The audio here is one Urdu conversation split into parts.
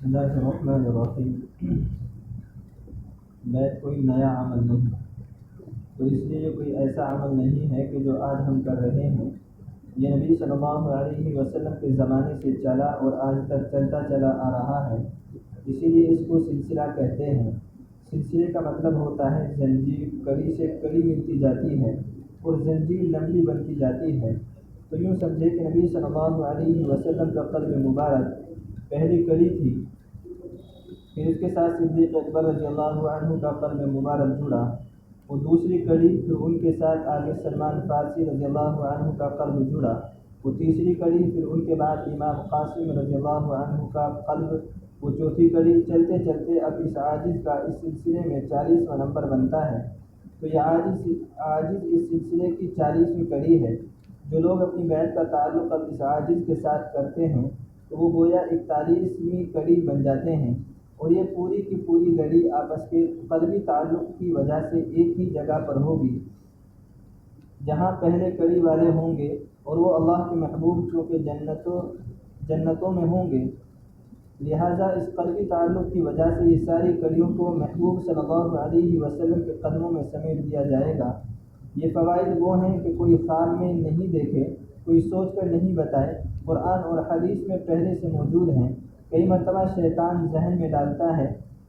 بسم اللہ الرحمن الرحیم۔ بیت کوئی نیا عمل نہیں، تو اس لیے یہ کوئی ایسا عمل نہیں ہے کہ جو آج ہم کر رہے ہیں۔ یہ نبی صلی اللہ علیہ وسلم کے زمانے سے چلا اور آج تک چلتا چلا آ رہا ہے، اسی لیے اس کو سلسلہ کہتے ہیں۔ سلسلے کا مطلب ہوتا ہے زنجیر، کڑی سے کڑی ملتی جاتی ہے اور زنجیر لمبی بنتی جاتی ہے۔ تو یوں سمجھے کہ نبی صلی اللہ علیہ وسلم کا قلب مبارک پہلی کڑی تھی، پھر اس کے ساتھ صدیق اکبر رضی اللہ عنہ کا قلب مبارک جڑا، وہ دوسری کڑی، پھر ان کے ساتھ آگے سلمان فارسی رضی اللہ عنہ کا قلب جڑا، وہ تیسری کڑی، پھر ان کے بعد امام قاسم رضی اللہ عنہ کا قلب، وہ چوتھی کڑی۔ چلتے چلتے اب اس عاجز کا اس سلسلے میں 40واں نمبر بنتا ہے۔ تو یہ عاجز اس سلسلے کی 40ویں کڑی ہے۔ جو لوگ اپنی بیعت کا تعلق اب اس عاجز کے ساتھ کرتے ہیں تو وہ گویا 41ویں کڑی بن جاتے ہیں، اور یہ پوری کی پوری لڑی آپس کے قلبی تعلق کی وجہ سے ایک ہی جگہ پر ہوگی، جہاں پہلے کڑی والے ہوں گے اور وہ اللہ کے محبوب چونکہ جنتوں میں ہوں گے، لہٰذا اس قلبی تعلق کی وجہ سے یہ ساری کڑیوں کو محبوب صلی اللہ علیہ وسلم کے قدموں میں سمیٹ دیا جائے گا۔ یہ فوائد وہ ہیں کہ کوئی خواب میں نہیں دیکھے، کوئی سوچ کر نہیں بتائے، قرآن اور حدیث میں پہلے سے موجود ہیں۔ کئی مرتبہ شیطان ذہن میں ڈالتا ہے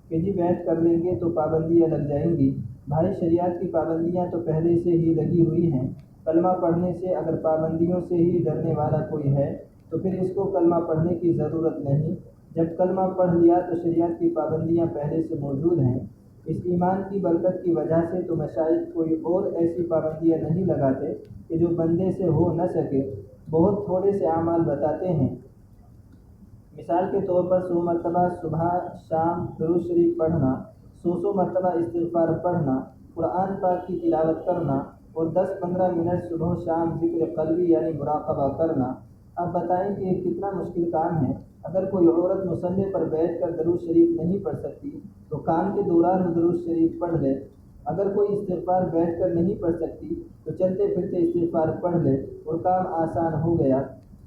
کہ جی بیعت کر لیں گے تو پابندیاں لگ جائیں گی۔ بھائی شریعت کی پابندیاں تو پہلے سے ہی لگی ہوئی ہیں۔ کلمہ پڑھنے سے اگر پابندیوں سے ہی ڈرنے والا کوئی ہے تو پھر اس کو کلمہ پڑھنے کی ضرورت نہیں۔ جب کلمہ پڑھ لیا تو شریعت کی پابندیاں پہلے سے موجود ہیں۔ اس ایمان کی برکت کی وجہ سے تو مشائخ کوئی اور ایسی پابندیاں نہیں لگاتے کہ جو بندے سے ہو نہ سکے، بہت تھوڑے سے اعمال بتاتے ہیں۔ مثال کے طور پر 100 مرتبہ صبح شام درود شریف پڑھنا، 100 مرتبہ استغفار پڑھنا، قرآن پاک کی تلاوت کرنا اور 10-15 منٹ صبح و شام ذکر قلبی یعنی مراقبہ کرنا۔ اب بتائیں کہ یہ کتنا مشکل کام ہے۔ اگر کوئی عورت مصلی پر بیٹھ کر درود شریف نہیں پڑھ سکتی تو کام کے دوران درود شریف پڑھ لے۔ اگر کوئی استغفار بیٹھ کر نہیں پڑھ سکتی تو چلتے پھرتے استغفار پڑھ لے اور کام آسان ہو گیا۔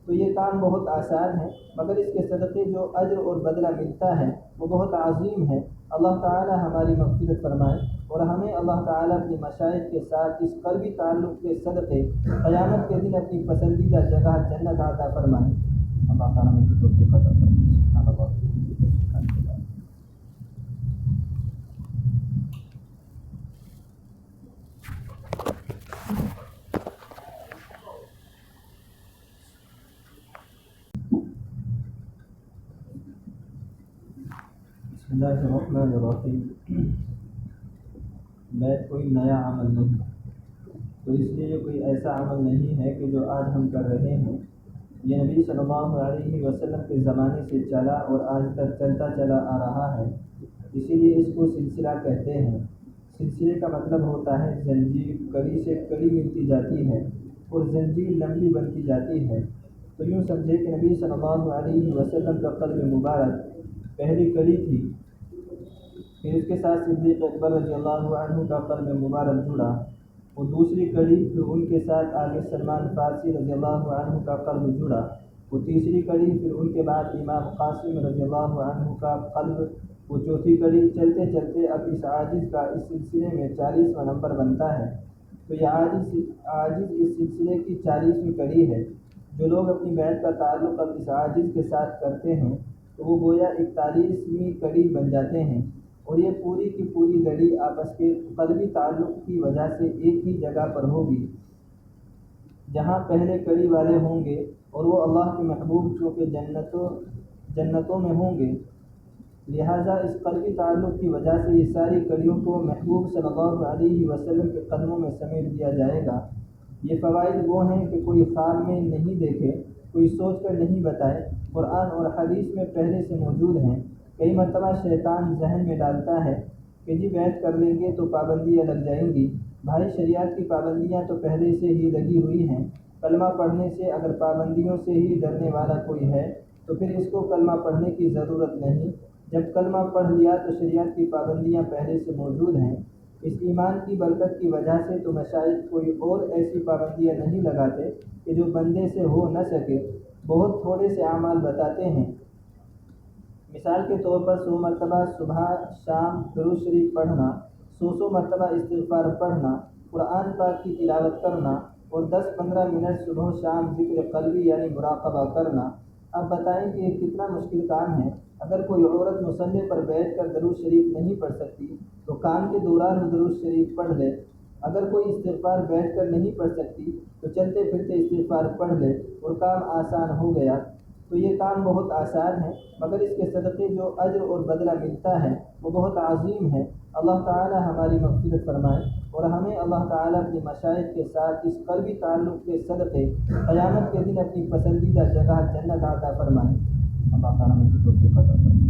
تو یہ کام بہت آسان ہے، مگر اس کے صدقے جو اجر اور بدلہ ملتا ہے وہ بہت عظیم ہے۔ اللہ تعالی ہماری مغفرت فرمائے اور ہمیں اللہ تعالی اپنی مشائخ کے ساتھ اس قلبی تعلق کے صدقے قیامت کے دن اپنی پسندیدہ جگہ جنت عطا فرمائے۔ اللہ تعالیٰ ہمیں توفیق عطا فرمائے۔ سبحان اللہ۔ بسم اللہ الرحمن الرحیم۔ بیت کوئی نیا عمل نہیں، تو اس لیے یہ کوئی ایسا عمل نہیں ہے کہ جو آج ہم کر رہے ہیں۔ یہ نبی صلی اللہ علیہ وسلم کے زمانے سے چلا اور آج تک چلتا چلا آ رہا ہے، اسی لیے اس کو سلسلہ کہتے ہیں۔ سلسلے کا مطلب ہوتا ہے زنجیر، کڑی سے کڑی ملتی جاتی ہے اور زنجیر لمبی بنتی جاتی ہے۔ تو یوں سمجھے کہ نبی صلی اللہ علیہ وسلم کا قلب مبارک پہلی کڑی تھی، پھر اس کے ساتھ صدیق اکبر رضی اللہ عنہ کا قلب مبارک جڑا، وہ دوسری کڑی، پھر ان کے ساتھ آگے سلمان فارسی رضی اللہ عنہ کا قلب جڑا، وہ تیسری کڑی، پھر ان کے بعد امام قاسم رضی اللہ عنہ کا قلب، وہ چوتھی کڑی۔ چلتے چلتے اب اس عاجز کا اس سلسلے میں 40واں نمبر بنتا ہے۔ تو یہ عاجز اس سلسلے کی 40ویں کڑی ہے۔ جو لوگ اپنی بیعت کا تعلق اب اس عاجز کے ساتھ کرتے ہیں تو وہ گویا 41ویں کڑی بن جاتے ہیں، اور یہ پوری کی پوری لڑی آپس کے قلبی تعلق کی وجہ سے ایک ہی جگہ پر ہوگی، جہاں پہلے کڑی والے ہوں گے اور وہ اللہ کے محبوب چونکہ جنتوں میں ہوں گے، لہٰذا اس قلبی تعلق کی وجہ سے یہ ساری کڑیوں کو محبوب صلی اللہ علیہ وسلم کے قدموں میں سمیٹ دیا جائے گا۔ یہ فوائد وہ ہیں کہ کوئی خواب میں نہیں دیکھے، کوئی سوچ کر نہیں بتائے، قرآن اور حدیث میں پہلے سے موجود ہیں۔ کئی مرتبہ شیطان ذہن میں ڈالتا ہے کہ جی بیعت کر لیں گے تو پابندیاں لگ جائیں گی۔ بھائی شریعت کی پابندیاں تو پہلے سے ہی لگی ہوئی ہیں۔ کلمہ پڑھنے سے اگر پابندیوں سے ہی ڈرنے والا کوئی ہے تو پھر اس کو کلمہ پڑھنے کی ضرورت نہیں۔ جب کلمہ پڑھ لیا تو شریعت کی پابندیاں پہلے سے موجود ہیں۔ اس ایمان کی برکت کی وجہ سے تو مشائخ کوئی اور ایسی پابندیاں نہیں لگاتے کہ جو بندے سے ہو نہ سکے، بہت تھوڑے سے اعمال بتاتے ہیں۔ مثال کے طور پر 100 مرتبہ صبح شام درود شریف پڑھنا، 100 مرتبہ استغفار پڑھنا، قرآن پاک کی تلاوت کرنا اور 10-15 منٹ صبح و شام ذکر قلبی یعنی مراقبہ کرنا۔ اب بتائیں کہ یہ کتنا مشکل کام ہے۔ اگر کوئی عورت مصلی پر بیٹھ کر درود شریف نہیں پڑھ سکتی تو کام کے دوران وہ درود شریف پڑھ لے۔ اگر کوئی استغفار بیٹھ کر نہیں پڑھ سکتی تو چلتے پھرتے استغفار پڑھ لے اور کام آسان ہو گیا۔ تو یہ کام بہت آسان ہے، مگر اس کے صدقے جو اجر اور بدلہ ملتا ہے وہ بہت عظیم ہے۔ اللہ تعالی ہماری مغفرت فرمائے اور ہمیں اللہ تعالیٰ اپنی مشائخ کے ساتھ اس قلبی تعلق کے صدقے قیامت کے دن اپنی پسندیدہ جگہ جنت عطا فرمائے۔ اللہ تعالیٰ ہمیں توفیق عطا فرمائے۔